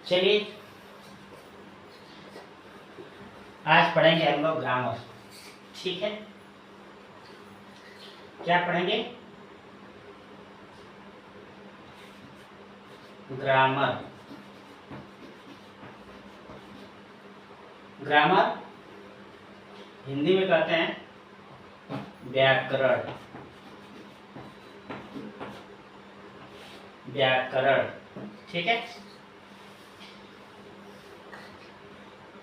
चलिए आज पढ़ेंगे हम लोग ग्रामर। ठीक है, क्या पढ़ेंगे? ग्रामर। ग्रामर हिंदी में कहते हैं व्याकरण। व्याकरण, ठीक है।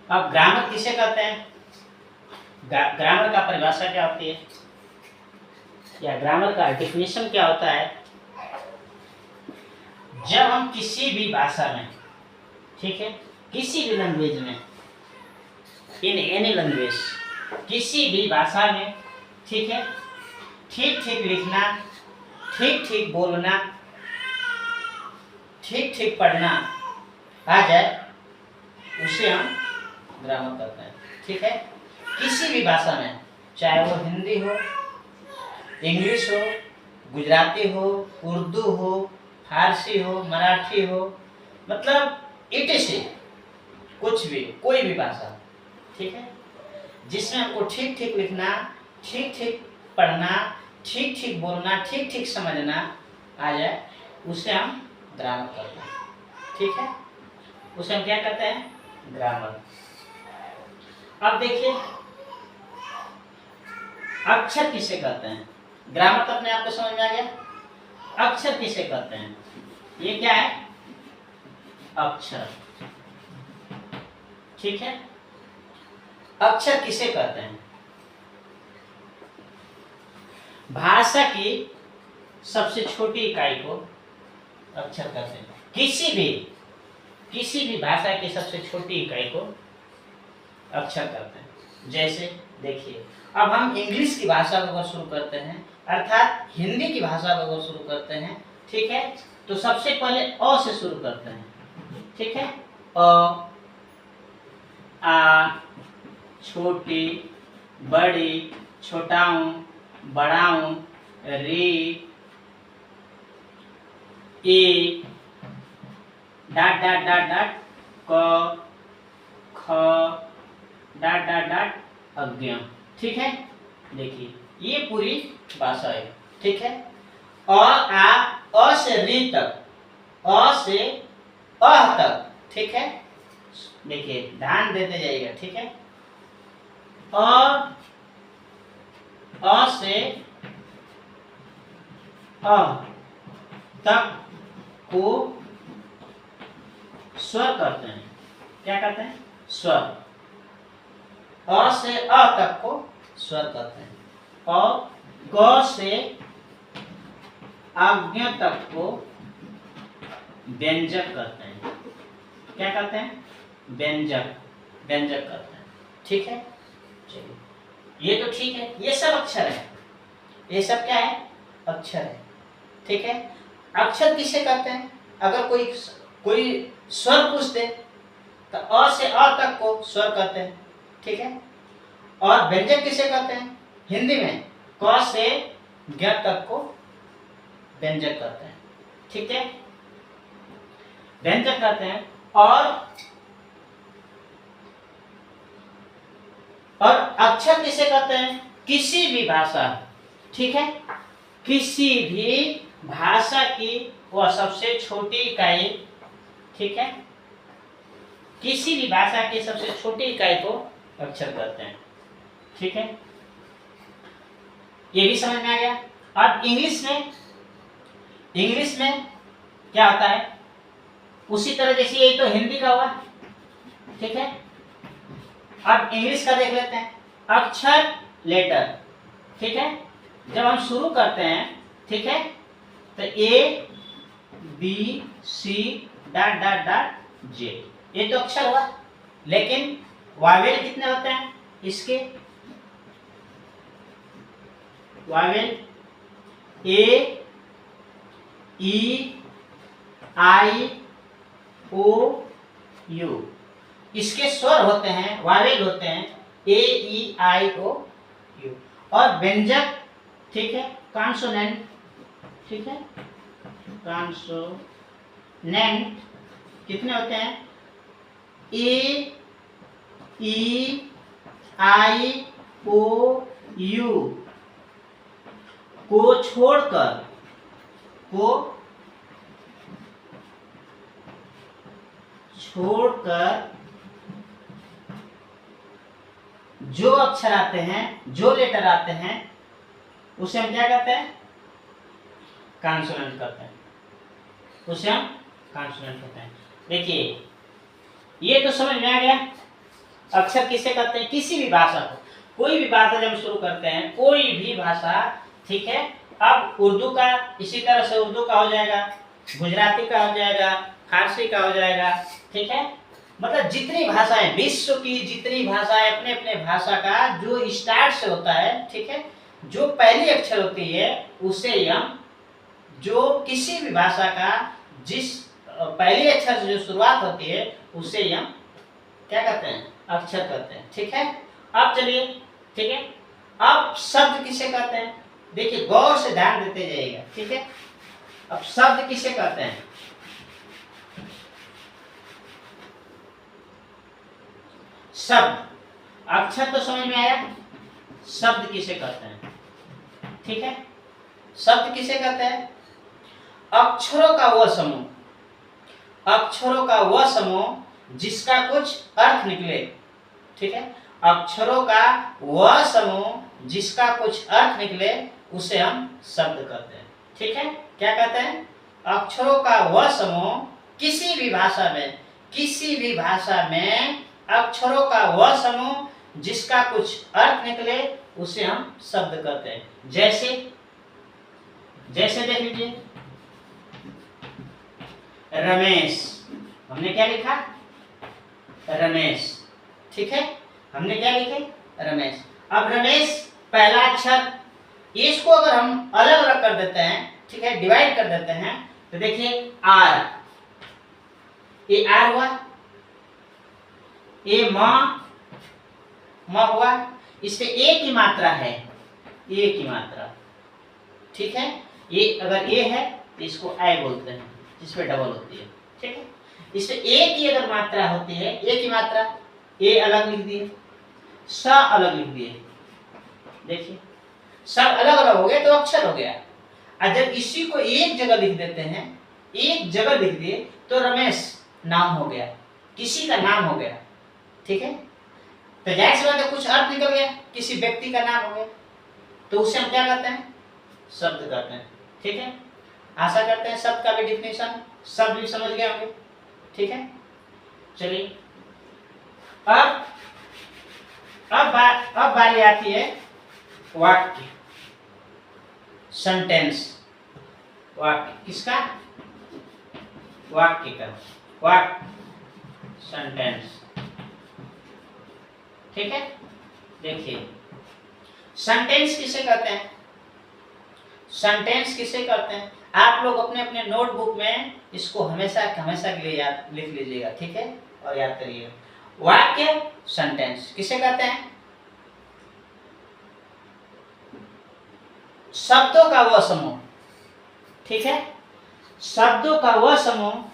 अब ग्रामर किसे कहते हैं? ग्रामर का परिभाषा क्या होती है, या ग्रामर का डेफिनेशन क्या होता है? जब हम किसी भी भाषा में, ठीक है, किसी भी लैंग्वेज में, इन एनी लैंग्वेज, किसी भी भाषा में, ठीक है, ठीक ठीक लिखना, ठीक ठीक बोलना, ठीक ठीक पढ़ना आ जाए, उसे हम ग्रामर करते हैं। ठीक है, किसी भी भाषा में, चाहे वो हिंदी हो, इंग्लिश हो, गुजराती हो, उर्दू हो, फारसी हो, मराठी हो, मतलब इटीसी, कुछ भी, कोई भी भाषा, ठीक है, जिसमें हमको ठीक ठीक लिखना, ठीक ठीक पढ़ना, ठीक ठीक बोलना, ठीक ठीक समझना आ जाए, उसे हम ग्रामर करते हैं। ठीक है, उसे हम क्या कहते हैं? ग्रामर। अब देखिए, अक्षर किसे कहते हैं? ग्रामर तो अपने आप को समझ में आ गया। अक्षर किसे कहते हैं? ये क्या है? अक्षर। ठीक है, अक्षर किसे कहते हैं? भाषा की सबसे छोटी इकाई को अक्षर कहते हैं। किसी भी भाषा की सबसे छोटी इकाई को अक्षर कहते हैं। जैसे देखिए, अब हम इंग्लिश की भाषा को अगर शुरू करते हैं, अर्थात हिंदी की भाषा को अगर शुरू करते हैं, ठीक है, तो सबसे पहले अ से शुरू करते हैं। ठीक है, अ, आ, छोटी, बड़ी, छोटाऊ, बड़ाऊ, री, ए, डाट डाट डाट डाट, क, ख, डाट डाट डाट, अज्ञा। ठीक है, देखिए ये पूरी भाषा है। ठीक है, अ से री तक, अ से अह तक। ठीक है, देखिए ध्यान देते जाइएगा। ठीक है, अ से अह तक को स्वर करते हैं। क्या कहते हैं? स्वर। अ से अ तक को स्वर कहते हैं, और ग से आज्ञा तक को व्यंजक कहते हैं। क्या कहते हैं? व्यंजक। व्यंजक कहते हैं। ठीक है, चलिए ये तो ठीक है, ये सब अक्षर है। ये सब क्या है? अक्षर है। ठीक है, अक्षर किसे कहते हैं? अगर कोई स्वर पूछ दे तो अ से अ तक को स्वर कहते हैं। ठीक है, और व्यंजक किसे कहते हैं? हिंदी में क से ज्ञ तक को व्यंजक कहते हैं। ठीक है, व्यंजक कहते हैं। और अक्षर किसे कहते हैं? किसी भी भाषा, ठीक है, किसी भी भाषा की वह सबसे छोटी इकाई, ठीक है, किसी भी भाषा की सबसे छोटी इकाई को अक्षर कहते हैं। ठीक है, ये भी समझ में आ गया। अब इंग्लिश में क्या होता है? उसी तरह जैसे यही तो हिंदी का हुआ। ठीक है, अब इंग्लिश का देख लेते हैं। अक्षर, लेटर। ठीक है, जब हम शुरू करते हैं, ठीक है, तो A B C dot dot dot J, ये तो अक्षर हुआ। लेकिन वावेल कितने होते हैं इसके? Wavell A, E, I, O, you, इसके स्वर होते हैं, वावेल होते हैं ए, ई, आई, ओ, यू। और व्यंजक, ठीक है, कॉन्सोनेंट। ठीक है, कॉन्सोनेंट कितने होते हैं? ए ई आई ओ यू को छोड़कर जो अक्षर आते हैं, जो लेटर आते हैं, उसे हम क्या कहते हैं? कॉन्सोनेंट कहते हैं। उसे हम कॉन्सोनेंट कहते हैं। देखिए, ये तो समझ में आ गया। अक्षर किसे कहते हैं? किसी भी भाषा को, कोई भी भाषा जब शुरू करते हैं, कोई भी भाषा, ठीक है। अब उर्दू का इसी तरह से उर्दू का हो जाएगा, गुजराती का हो जाएगा, फारसी का हो जाएगा, ठीक है। मतलब जितनी भाषाएं, विश्व की जितनी भाषाएं, अपने अपने भाषा का जो स्टार्ट से होता है, ठीक है, जो पहली अक्षर होती है उसे हम, जो किसी भी भाषा का जिस पहली अक्षर से जो शुरुआत होती है उसे हम क्या कहते हैं? अक्षर कहते हैं, ठीक है। अब चलिए, ठीक है, अब शब्द किसे कहते हैं? देखिए, गौर से ध्यान देते जाइएगा, ठीक है। अब शब्द किसे कहते हैं? शब्द, अक्षर तो समझ में आया, शब्द किसे कहते हैं? ठीक है, शब्द किसे कहते हैं? अक्षरों का वह समूह, अक्षरों का वह समूह जिसका कुछ अर्थ निकले, ठीक है। अक्षरों का वह समूह जिसका कुछ अर्थ निकले उसे हम शब्द कहते हैं, ठीक है। क्या कहते हैं? अक्षरों का वह समूह, किसी भी भाषा में, किसी भी भाषा में अक्षरों का वह समूह जिसका कुछ अर्थ निकले उसे हम शब्द कहते हैं। जैसे देख लीजिए, रमेश, हमने क्या लिखा? रमेश, ठीक है। हमने क्या लिखे? रमेश। अब रमेश पहला अक्षर, इसको अगर हम अलग अलग कर देते हैं, ठीक है, डिवाइड कर देते हैं, तो देखिए आर, ये आर हुआ, ये म हुआ, इसमें एक ही मात्रा है, एक ही मात्रा, ठीक है। ये अगर ए है तो इसको आई बोलते हैं, जिसमें डबल होती है, ठीक है। इसमें एक ही अगर मात्रा होती है, एक ही मात्रा, ए अलग लिख दिए, स अलग लिख दिए, देखिए सब अलग अलग हो गए तो अक्षर हो गया। और जब इसी को एक जगह लिख देते हैं, एक जगह लिख दिए तो रमेश नाम हो गया, किसी का नाम हो गया, ठीक है। तो जाहिर सी बात है, कुछ अर्थ निकल गया, किसी व्यक्ति का नाम हो गया, तो उसे हम क्या कहते हैं? शब्द कहते हैं, ठीक है। आशा करते हैं शब्द का भी डिफिनेशन शब्द भी समझ गए होंगे, ठीक है। चलिए, अब बारी आती है वाक्य, सेंटेंस। वाक्य किसका? वाक्य का, वाक्य, सेंटेंस, ठीक है। देखिए, सेंटेंस किसे कहते हैं? सेंटेंस किसे कहते हैं? आप लोग अपने अपने नोटबुक में इसको हमेशा हमेशा के लिए याद लिख लीजिएगा, ठीक है, और याद करिएगा। वाक्य, सेंटेंस किसे कहते हैं? शब्दों का वह समूह, ठीक है, शब्दों का वह समूह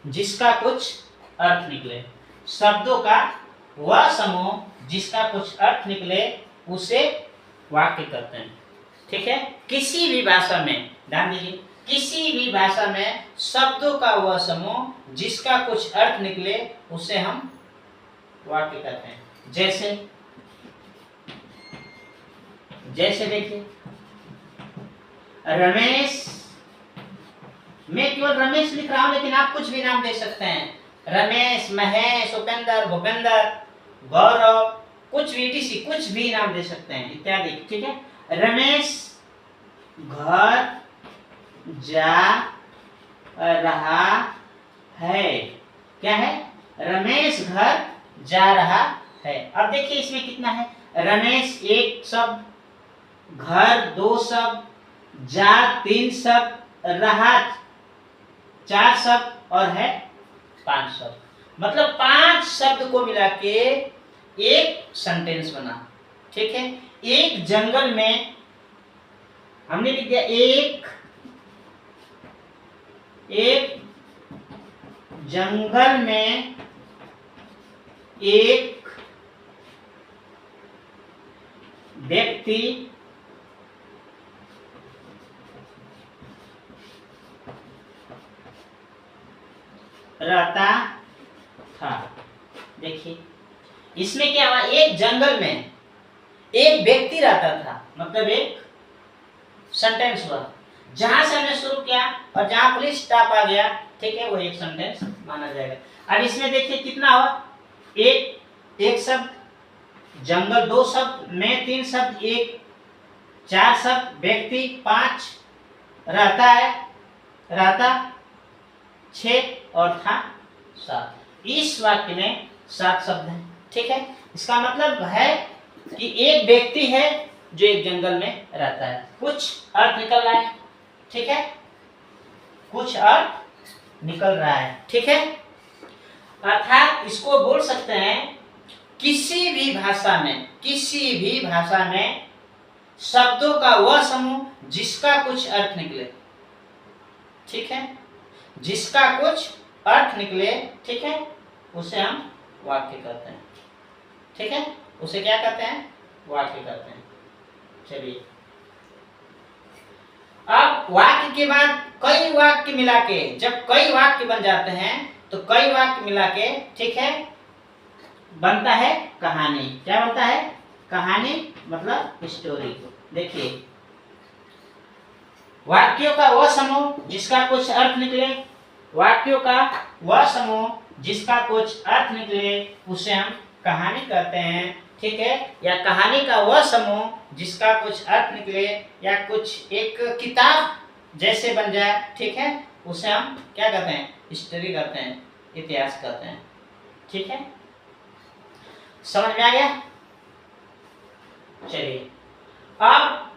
जिसका कुछ अर्थ निकले, शब्दों का वह समूह जिसका कुछ अर्थ निकले उसे वाक्य कहते हैं, ठीक है। किसी भी भाषा में, ध्यान दीजिए, किसी भी भाषा में शब्दों का वह समूह जिसका कुछ अर्थ निकले उसे हम वाक्य कहते हैं। जैसे देखिए, रमेश, मैं केवल रमेश लिख रहा हूं, लेकिन आप कुछ भी नाम दे सकते हैं, रमेश, महेश, उपेंद्र, भूपेंद्र, गौरव, कुछ भी टीसी, कुछ भी नाम दे सकते हैं, इत्यादि, ठीक है। रमेश घर जा रहा है, क्या है? रमेश घर जा रहा है। अब देखिए इसमें कितना है? रमेश एक शब्द, घर दो शब्द, जा तीन शब्द, रहा चार शब्द और है पांच शब्द, मतलब 5 शब्द को मिला के एक सेंटेंस बना, ठीक है। एक जंगल में, हमने लिख दिया एक जंगल में एक व्यक्ति रहता था। देखिए इसमें क्या हुआ, एक जंगल में एक व्यक्ति रहता था, मतलब एक सेंटेंस हुआ। जहां से हमने शुरू किया और जहां पुलिस स्टॉप आ गया, ठीक है, वो एक सेंटेंस माना जाएगा। अब इसमें देखिए कितना हुआ, एक शब्द, जंगल 2 शब्द, मैं 3 शब्द, एक 4 शब्द, व्यक्ति 5, रहता 6 और था 7। इस वाक्य में 7 शब्द हैं, ठीक है। इसका मतलब है कि एक व्यक्ति है जो एक जंगल में रहता है। कुछ अर्थ निकल रहा है, ठीक है, कुछ अर्थ निकल रहा है, ठीक है। अर्थात इसको बोल सकते हैं किसी भी भाषा में शब्दों का वह समूह जिसका कुछ अर्थ निकले, ठीक है, जिसका कुछ अर्थ निकले, ठीक है, उसे हम वाक्य कहते हैं, ठीक है, उसे क्या कहते हैं, वाक्य कहते हैं। चलिए अब वाक्य के बाद कई वाक्य मिला के, जब कई वाक्य बन जाते हैं तो कई वाक्य मिला के, ठीक है, बनता है कहानी। क्या बनता है, कहानी, मतलब स्टोरी। देखिए वाक्यों का वह समूह जिसका कुछ अर्थ निकले, वाक्यों का वह समूह जिसका कुछ अर्थ निकले उसे हम कहानी कहते हैं, ठीक है। या कहानी का वह समूह जिसका कुछ अर्थ निकले या कुछ एक किताब जैसे बन जाए, ठीक है, उसे हम क्या कहते हैं, हिस्ट्री कहते हैं, इतिहास कहते हैं, ठीक है। समझ में आ गया। चलिए अब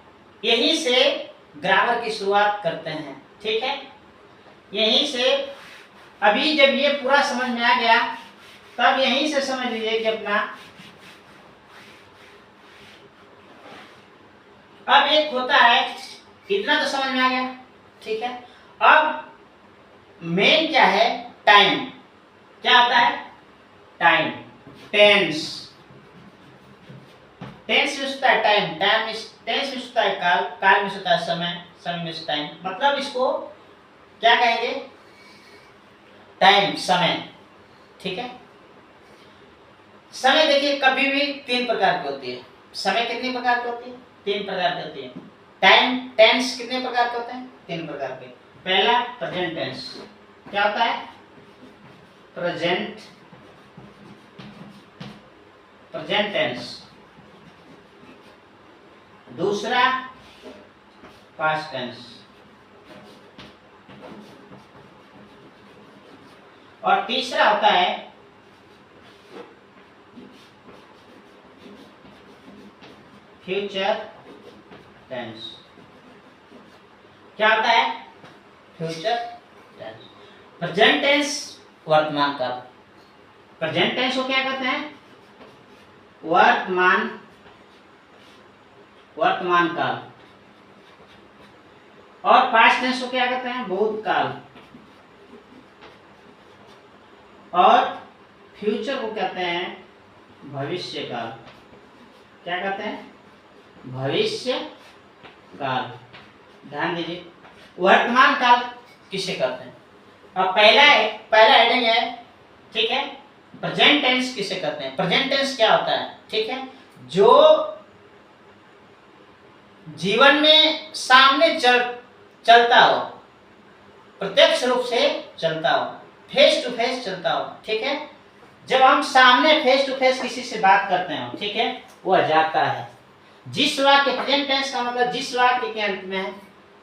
यहीं से ग्रामर की शुरुआत करते हैं, ठीक है। यहीं से अभी जब ये पूरा समझ में आ गया तब यहीं से समझ लीजिए कि अपना अब एक होता है, इतना तो समझ में आ गया, ठीक है। अब मेन क्या है, टाइम। क्या होता है, टाइम, टेंस। टेंस में होता है टाइम, टेंस में होता है काल, काल में होता है समय, समय में टाइम। मतलब इसको क्या कहेंगे, टाइम, समय, ठीक है। समय देखिए कभी भी 3 प्रकार की होती है। समय कितने प्रकार की होती है, 3 प्रकार की होती है। टाइम, टेंस कितने प्रकार के होते हैं, 3 प्रकार के। पहला प्रेजेंट टेंस, क्या होता है, प्रेजेंट टेंस। दूसरा पास्ट टेंस, और तीसरा होता है फ्यूचर टेंस। क्या होता है, फ्यूचर टेंस। प्रेजेंट टेंस वर्तमान काल, प्रेजेंट टेंस को क्या कहते हैं, वर्तमान काल। और पास्ट टेंस को क्या कहते हैं, भूतकाल। और फ्यूचर को कहते हैं भविष्य काल। क्या कहते हैं, भविष्य काल। ध्यान दीजिए, वर्तमान काल किसे कहते हैं। अब पहला हेडिंग है, ठीक है, प्रेजेंट टेंस किसे कहते हैं। प्रेजेंट टेंस क्या होता है, ठीक है, जो जीवन में सामने चलता हो, प्रत्यक्ष रूप से चलता हो, फेस टू फेस चलता हो, ठीक है। जब हम सामने फेस टू फेस किसी से बात करते हैं, ठीक है, वह जाता है। जिस वाक्य, प्रेजेंट टेंस का मतलब जिस वाक्य के अंत में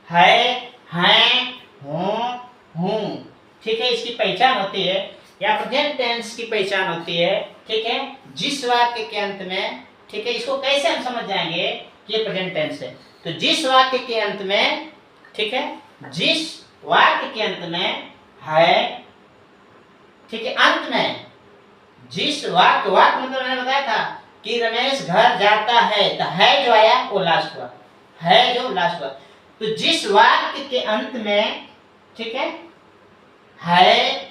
है, हैं, हूं, ठीक है, इसकी पहचान होती है, या प्रेजेंट टेंस की पहचान होती है, ठीक है, जिस वाक्य के अंत में, ठीक है। इसको कैसे हम समझ जाएंगे कि ये प्रेजेंट टेंस है, तो जिस वाक्य के अंत में, ठीक है, जिस वाक्य के अंत में है, ठीक है, अंत में जिस वाक्य मतलब मैंने बताया था कि रमेश घर जाता है, तो है जो आया वो लास्ट हुआ, है जो लास्ट हुआ। तो जिस वाक्य के अंत में, ठीक है, हैं,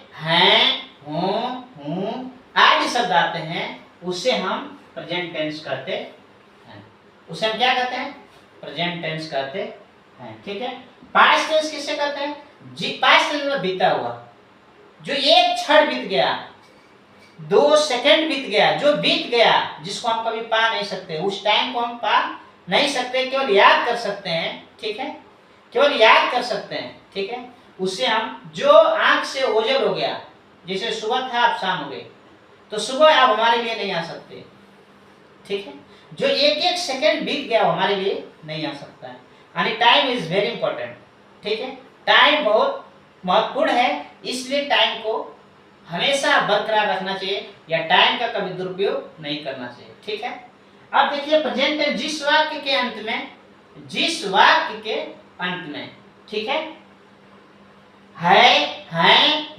हूं, आदि शब्द आते हैं उसे हम प्रेजेंट टेंस कहते हैं। उसे हम क्या कहते हैं? प्रेजेंट टेंस कहते हैं। ठीक है। पास्ट टेंस किसे कहते हैं? पास्ट टेंस में बीता हुआ, जो एक क्षण बीत गया, 2 सेकंड बीत गया, जो बीत गया, जिसको हम कभी पा नहीं सकते, उस टाइम को हम पा नहीं सकते, केवल याद कर सकते हैं। ठीक है, केवल याद कर सकते हैं। ठीक है, उसे हम, जो आंख से ओझल हो गया, जैसे सुबह था अब शाम हो गई, तो सुबह अब हमारे लिए नहीं आ सकते। ठीक है, जो एक एक सेकंड बीत गया हमारे लिए नहीं आ सकता है। यानी टाइम इज वेरी इंपॉर्टेंट। ठीक है, टाइम बहुत महत्वपूर्ण है, इसलिए टाइम को हमेशा बरकरार रखना चाहिए या टाइम का कभी दुरुपयोग नहीं करना चाहिए। ठीक है, अब देखिए प्रेजेंट टेंस जिस वाक्य के अंत में, ठीक है,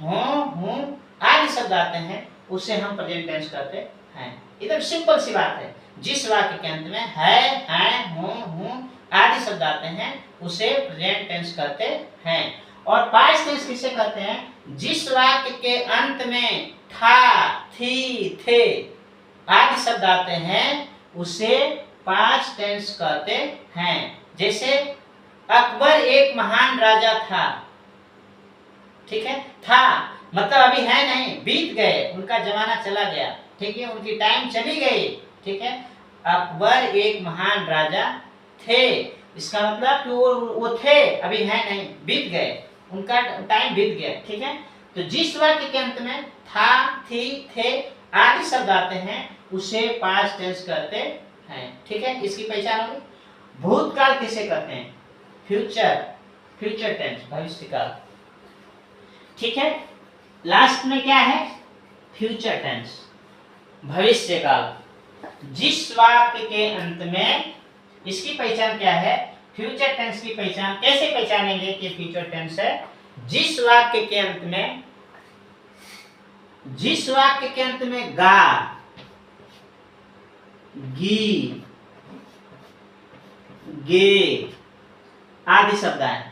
हूं आदि शब्द आते हैं, उसे हम प्रेजेंट टेंस कहते हैं। एकदम सिंपल सी बात है। जिस वाक्य के अंत में है, हूं आदि शब्द आते हैं, उसे प्रेजेंट टेंस कहते हैं। और पास्ट टेंस किसे कहते हैं? जिस वाक्य के अंत में था, थी, थे आदि शब्द आते हैं, उसे पास्ट टेंस कहते हैं। जैसे अकबर एक महान राजा था। ठीक है, था मतलब अभी है नहीं, बीत गए, उनका जमाना चला गया। ठीक है, उनकी टाइम चली गई। ठीक है, अकबर एक महान राजा थे, इसका मतलब कि वो थे, अभी है नहीं, बीत गए, उनका टाइम बीत गया। ठीक है, तो जिस वाक्य के अंत में था, थी, थे आदि शब्द आते हैं, उसे पास्ट टेंस कहते हैं। ठीक है, इसकी पहचान होगी। भूतकाल किसे कहते हैं? फ्यूचर टेंस, भविष्य काल। ठीक है, लास्ट में क्या है? फ्यूचर टेंस, भविष्य काल। जिस वाक्य के अंत में, इसकी पहचान क्या है? फ्यूचर टेंस की पहचान कैसे पहचानेंगे कि फ्यूचर टेंस है? जिस वाक्य के अंत में गा, गी, गे आदि शब्द आए,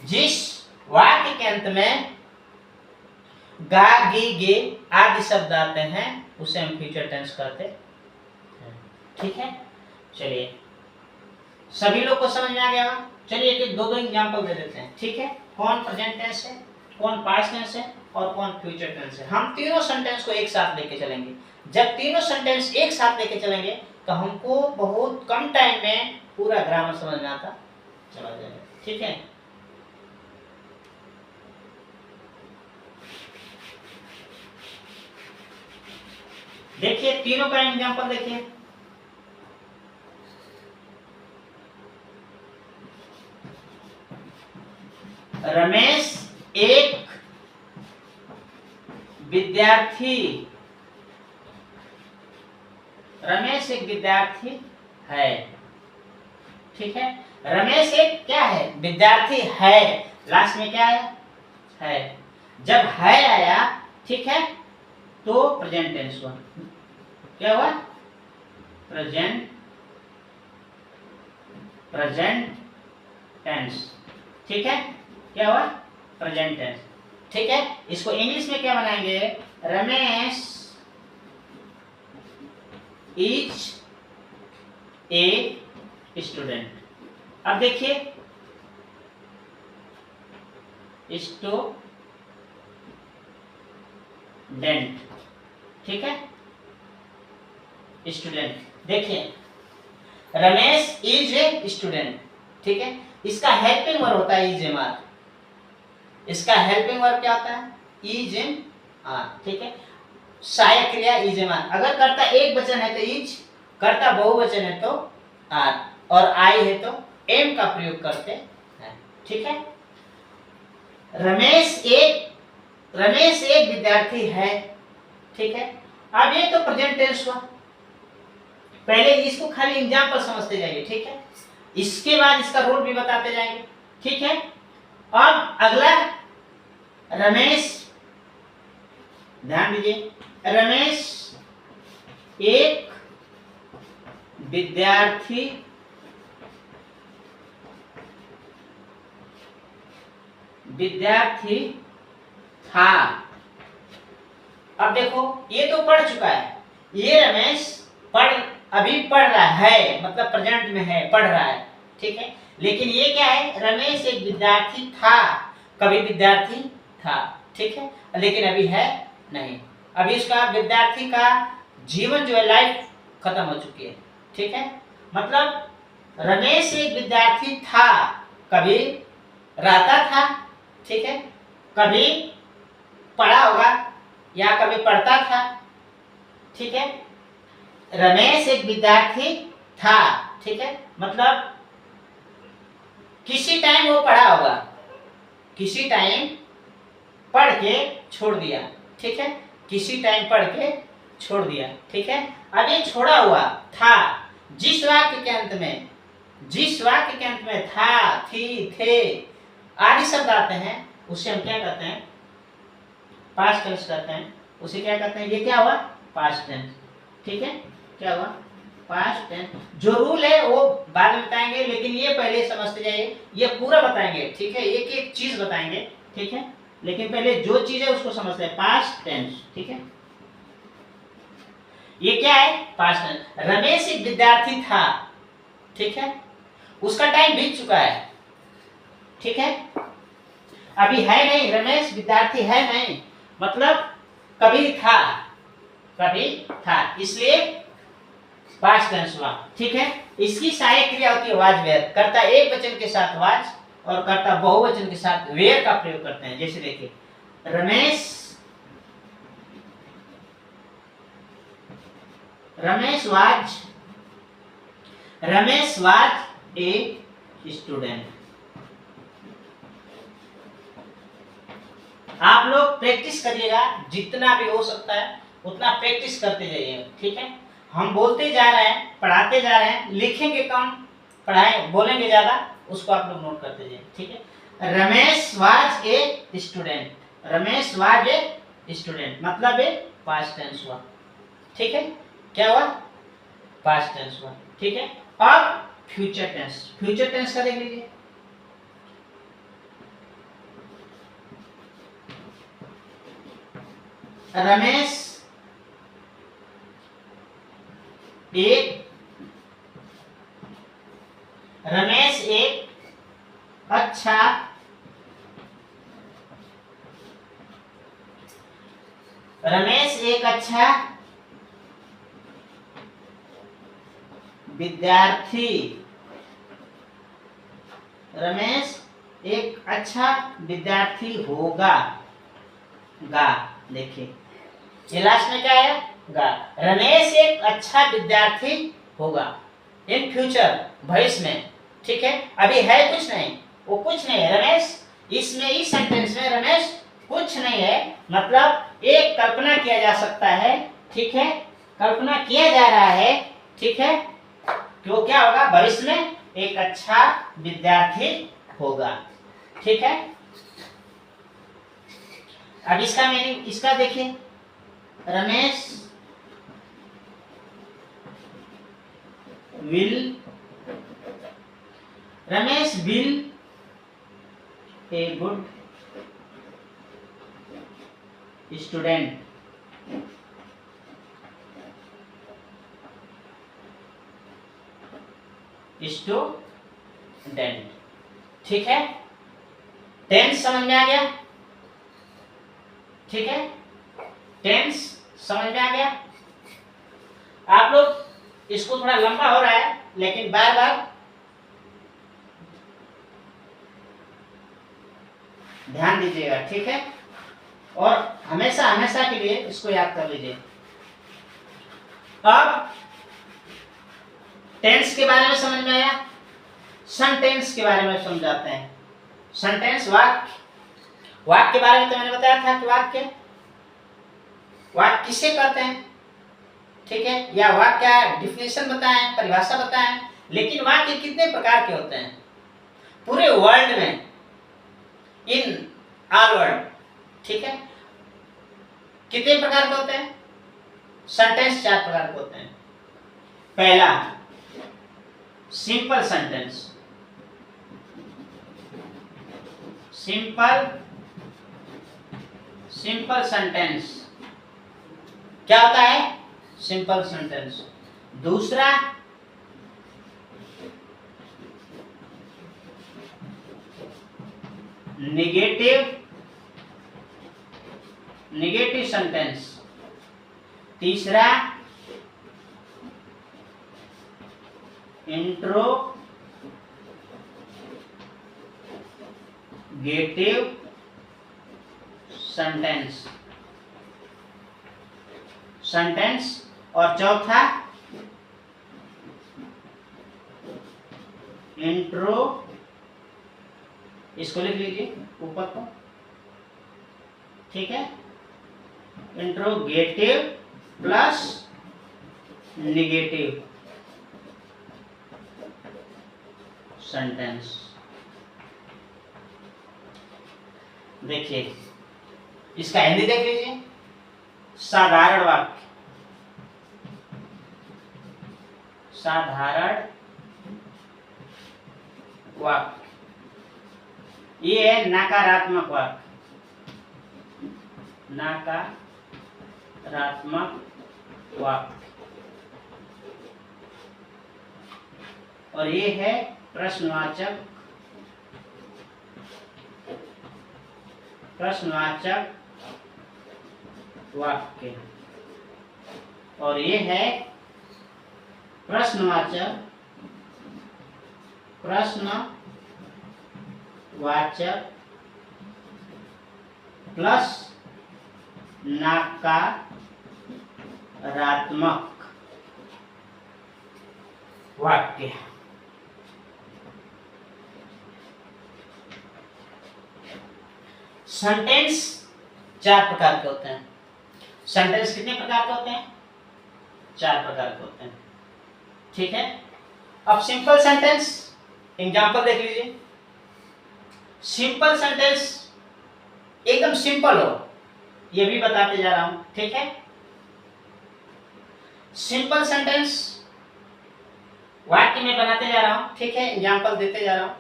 जिस वाक्य के अंत में गा, गी, गे आदि शब्द आते हैं, उसे हम फ्यूचर टेंस कहते हैं। ठीक है, चलिए सभी लोग को समझ में आ गया? चलिए एक दो एग्जांपल दे देते हैं। ठीक है, कौन प्रेजेंट टेंस है, कौन पास्ट टेंस है और कौन फ्यूचर टेंस है। हम तीनों सेंटेंस को एक साथ लेके चलेंगे। जब तीनों सेंटेंस एक साथ लेके चलेंगे तो हमको बहुत कम टाइम में पूरा ग्रामर समझ में आता चला जाएगा। ठीक है, देखिए तीनों का एग्जांपल देखिए। रमेश एक विद्यार्थी है। ठीक है, रमेश एक क्या है? विद्यार्थी है। लास्ट में क्या है? जब है आया, ठीक है, तो प्रेजेंट टेंस हुआ। क्या हुआ? Present tense. ठीक है, क्या हुआ? Present tense. ठीक है, इसको इंग्लिश में क्या बनाएंगे? Ramesh is a student. अब देखिए स्टूडेंट। ठीक है, स्टूडेंट। देखिए रमेश इज ए स्टूडेंट। ठीक है, इसका हेल्पिंग वर्ब होता है इज एम आर। इसका हेल्पिंग वर्ब क्या होता है? Is am are. ठीक है, सहायक क्रिया इज एम आर। अगर कर्ता एक वचन है तो इज, कर्ता बहुवचन है तो आर, और आई है तो एम का प्रयोग करते हैं। ठीक है, रमेश एक विद्यार्थी है। ठीक है, अब ये तो प्रेजेंट टेंस हुआ। पहले इसको खाली एग्जांपल समझते जाइए। ठीक है, इसके बाद इसका रोल भी बताते जाएंगे। ठीक है, अब अगला रमेश, ध्यान दीजिए, रमेश एक विद्यार्थी था। अब देखो ये तो पढ़ चुका है, ये रमेश अभी पढ़ रहा है, मतलब प्रेजेंट में है, पढ़ रहा है, ठीक है। लेकिन ये क्या है, रमेश एक विद्यार्थी था, कभी विद्यार्थी था, ठीक है, लेकिन अभी है नहीं। अभी इसका विद्यार्थी का जीवन जो है, लाइफ खत्म हो चुकी है, ठीक है। मतलब रमेश एक विद्यार्थी था, कभी रहता था, ठीक है, कभी पढ़ा होगा या कभी पढ़ता था, ठीक है। रमेश एक विद्यार्थी था, ठीक है, मतलब किसी टाइम वो पढ़ा होगा, किसी टाइम पढ़ के छोड़ दिया, ठीक है, किसी टाइम पढ़ के छोड़ दिया, ठीक है। अब ये छोड़ा हुआ था, जिस वाक्य के अंत में, जिस वाक्य के अंत में था, थी, थे आदि शब्द आते हैं, उसे हम क्या कहते हैं, पास्ट टेंस कहते हैं। उसे क्या कहते हैं, ये क्या हुआ, पास्ट टेंस, ठीक है, क्या हुआ, पास्ट टेंस। जो रूल है वो बाद में बताएंगे, लेकिन ये पहले समझते जाइए, ये पूरा बताएंगे, ठीक है, एक एक चीज बताएंगे, ठीक है, लेकिन पहले जो चीज है उसको समझते हैं, पास्ट टेंस, ठीक है। ये क्या है, पास्ट टेंस। रमेश एक विद्यार्थी था, ठीक है, उसका टाइम बीत चुका है, ठीक है, अभी है नहीं, रमेश विद्यार्थी है नहीं, मतलब कभी था, कभी था, इसलिए पास्ट टेंस हुआ, ठीक है। इसकी सहायक क्रिया होती है वाज वेयर, कर्ता एक वचन के साथ वाज और कर्ता बहुवचन के साथ वेयर का प्रयोग करते हैं। जैसे देखिए, रमेश वाज ए स्टूडेंट। आप लोग प्रैक्टिस करिएगा, जितना भी हो सकता है उतना प्रैक्टिस करते जाइए, ठीक है। हम बोलते जा रहे हैं, पढ़ाते जा रहे हैं, लिखेंगे कम, पढ़ाए बोलेंगे ज्यादा, उसको आप लोग नोट करते जाइए, ठीक है। Ramesh was a student, Ramesh was a student मतलब ए पास्ट टेंस हुआ, ठीक है, क्या हुआ, पास्ट टेंस हुआ, ठीक है। अब फ्यूचर टेंस, फ्यूचर टेंस का देख लीजिए, रमेश एक अच्छा विद्यार्थी, रमेश एक अच्छा विद्यार्थी होगा, गा, देखिए ये लास्ट में क्या है, गा। रमेश एक अच्छा विद्यार्थी होगा इन फ्यूचर, भविष्य में, ठीक है। अभी है कुछ नहीं, वो कुछ नहीं है, रमेश इसमें इस सेंटेंस में रमेश कुछ नहीं है, मतलब एक कल्पना किया जा सकता है, ठीक है, कल्पना किया जा रहा है, ठीक है, कि वो क्या होगा, भविष्य में एक अच्छा विद्यार्थी होगा, ठीक है। अब इसका मीनिंग, इसका देखिए, Ramesh will a good student, ठीक है। टेंस समझ में आ गया, ठीक है, टेंस समझ में आ गया। आप लोग इसको थोड़ा लंबा हो रहा है, लेकिन बार बार ध्यान दीजिएगा, ठीक है, और हमेशा हमेशा के लिए इसको याद कर लीजिए। अब टेंस के बारे में समझ में आया, सेंटेंस के बारे में समझाते हैं। सेंटेंस वाक्य, वाक्य के बारे में तो मैंने बताया था कि वाक्य किसे कहते हैं, ठीक है, या वाक्य का डिफिनेशन बताएं, परिभाषा बताएं। लेकिन वाक्य कितने प्रकार के होते हैं पूरे वर्ल्ड में, इन ऑल वर्ल्ड, ठीक है, कितने प्रकार के होते हैं, सेंटेंस 4 प्रकार के होते हैं। पहला सिंपल सेंटेंस, सिंपल सेंटेंस, क्या होता है? Simple sentence. दूसरा नेगेटिव सेंटेंस। तीसरा इंट्रोगेटिव सेंटेंस। और चौथा इसको लिख लीजिए ऊपर को, ठीक है? Interrogative plus negative sentence. देखिए इसका हिंदी देख लीजिए। साधारण वाक्य, साधारण वाक्य, ये है नकारात्मक वाक्य, नकारात्मक वाक्य। और ये है प्रश्नवाचक वाक्य। और ये है प्रश्नवाचक प्लस नकारात्मक वाक्य। सेंटेंस 4 प्रकार के होते हैं। सेंटेंस कितने प्रकार के होते हैं? 4 प्रकार के होते हैं, ठीक है? अब सिंपल सेंटेंस एग्जांपल देख लीजिए। सिंपल सेंटेंस एकदम सिंपल हो, ये भी बताते जा रहा हूं, ठीक है? सिंपल सेंटेंस वाक्य में बनाते जा रहा हूं, ठीक है? एग्जांपल देते जा रहा हूं।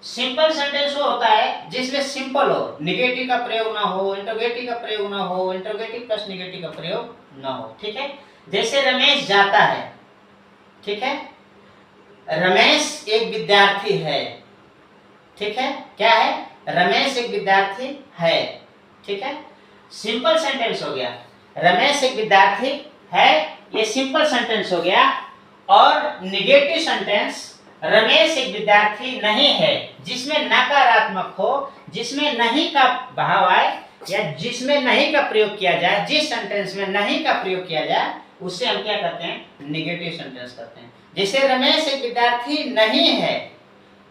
सिंपल सेंटेंस वो होता है जिसमें सिंपल हो, नेगेटिव का प्रयोग ना हो, इंट्रोगेटिव का प्रयोग ना हो, इंट्रोगेटिव प्लस नेगेटिव का प्रयोग ना हो, ठीक है? जैसे रमेश जाता है, ठीक है? रमेश एक विद्यार्थी है, ठीक है? क्या है? रमेश एक विद्यार्थी है, ठीक है? सिंपल सेंटेंस हो गया। रमेश एक विद्यार्थी है, ये सिंपल सेंटेंस हो गया। और नेगेटिव सेंटेंस रमेश एक विद्यार्थी नहीं है, जिसमें नकारात्मक हो, जिसमें नहीं का भाव आए या जिसमें नहीं का प्रयोग किया जाए, जिस सेंटेंस में नहीं का प्रयोग किया जाए उसे हम क्या करते हैं? नेगेटिव सेंटेंस करते हैं। जैसे रमेश एक विद्यार्थी नहीं है,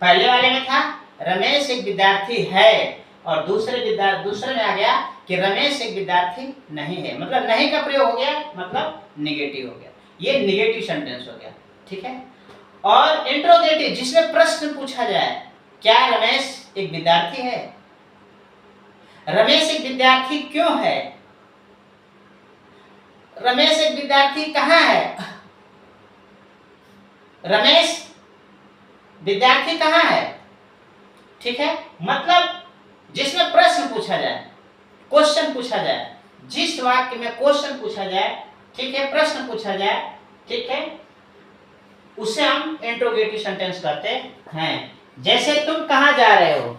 पहले वाले में था रमेश एक विद्यार्थी है, और दूसरे में आ गया कि रमेश एक विद्यार्थी नहीं है, मतलब नहीं का प्रयोग हो गया, मतलब नेगेटिव हो गया। ये नेगेटिव सेंटेंस हो गया, ठीक है? और इंट्रोगेटिव जिसमें प्रश्न पूछा जाए, क्या रमेश एक विद्यार्थी है? रमेश एक विद्यार्थी क्यों है? रमेश एक विद्यार्थी कहाँ है? रमेश विद्यार्थी कहाँ है, ठीक है? मतलब जिसमें प्रश्न पूछा जाए, क्वेश्चन पूछा जाए, जिस वाक्य में क्वेश्चन पूछा जाए, ठीक है, प्रश्न पूछा जाए, ठीक है, उसे हम इंट्रोगेटिव सेंटेंस करते हैं। जैसे तुम कहाँ जा रहे हो,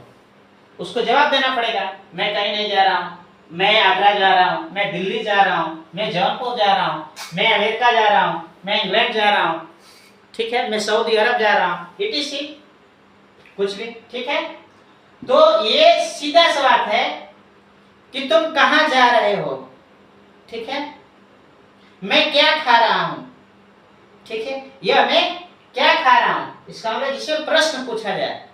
उसको जवाब देना पड़ेगा। मैं कहीं नहीं जा रहा हूँ, मैं आगरा जा रहा हूँ, मैं दिल्ली जा रहा हूँ, मैं जौनपुर जा रहा हूँ, मैं अमेरिका जा रहा हूँ, मैं इंग्लैंड जा रहा हूँ, ठीक है, मैं सऊदी अरब जा रहा हूँ, etc कुछ भी, ठीक है? तो ये सीधा सा बात है कि तुम कहाँ जा रहे हो, ठीक है? मैं क्या खा रहा हूँ, ठीक है? यह मैं क्या खा रहा हूँ, इसका मतलब जिसमें प्रश्न पूछा जाए,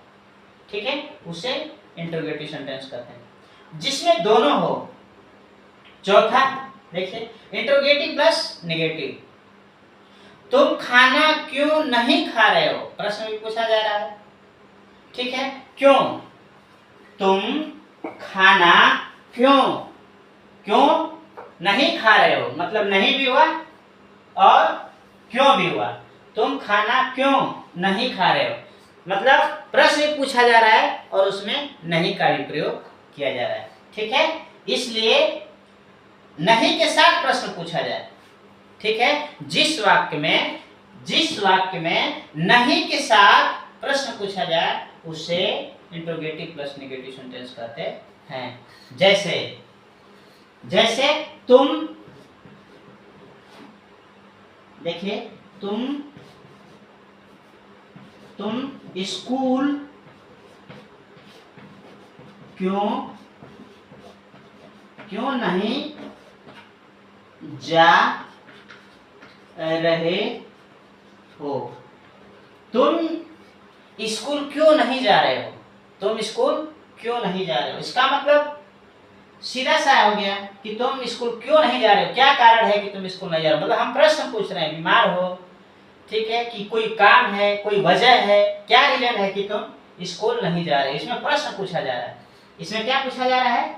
ठीक है, उसे इंट्रोगेटिव सेंटेंस कहते हैं। जिसमें दोनों हो, चौथा देखिए इंट्रोगेटिव प्लस नेगेटिव। तुम खाना क्यों नहीं खा रहे हो, प्रश्न भी पूछा जा रहा है, ठीक है? क्यों? तुम खाना क्यों नहीं खा रहे हो, मतलब नहीं भी हुआ और क्यों भी हुआ। तुम खाना क्यों नहीं खा रहे हो, मतलब प्रश्न पूछा जा रहा है और उसमें नहीं का भी प्रयोग किया जा रहा है, ठीक है? इसलिए नहीं के साथ प्रश्न पूछा जाए, ठीक है। जिस वाक्य में नहीं के साथ प्रश्न पूछा जाए उसे इंट्रोगेटिव प्लस नेगेटिव सेंटेंस कहते हैं। जैसे तुम, देखिए, तुम स्कूल क्यों नहीं जा रहे हो? तुम स्कूल क्यों नहीं जा रहे हो? तुम स्कूल क्यों नहीं जा रहे हो? इसका मतलब सीधा सा हो गया कि तुम स्कूल क्यों नहीं जा रहे हो, क्या कारण है कि तुम स्कूल नहीं जा रहे हो। मतलब हम प्रश्न पूछ रहे हैं, बीमार हो, ठीक है, कि कोई काम है, कोई वजह है, क्या रीजन है कि तुम स्कूल नहीं जा रहे हो। इसमें प्रश्न पूछा जा रहा है। इसमें क्या पूछा जा रहा है?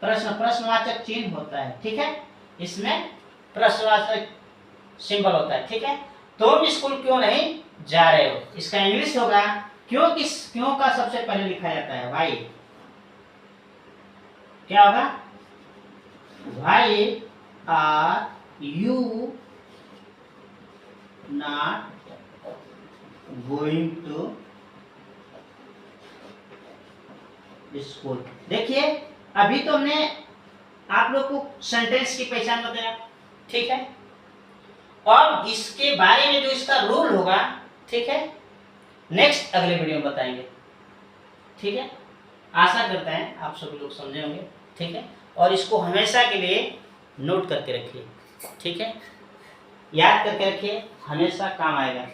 प्रश्नवाचक चिन्ह होता है, ठीक है। इसमें प्रश्नवाचक सिंबल होता है, ठीक है। तुम स्कूल क्यों नहीं जा रहे हो, इसका इंग्लिश होगा क्यों का सबसे पहले लिखा जाता है वाई। क्या होगा? Why are you not going to school. देखिए, अभी तो हमने आप लोग को सेंटेंस की पहचान बताया, ठीक है। और इसके बारे में जो इसका रूल होगा, ठीक है, नेक्स्ट अगले वीडियो में बताएंगे, ठीक है। आशा करते हैं आप सभी लोग समझे होंगे, ठीक है। और इसको हमेशा के लिए नोट करके रखिए, ठीक है, याद करके रखिए, हमेशा काम आएगा।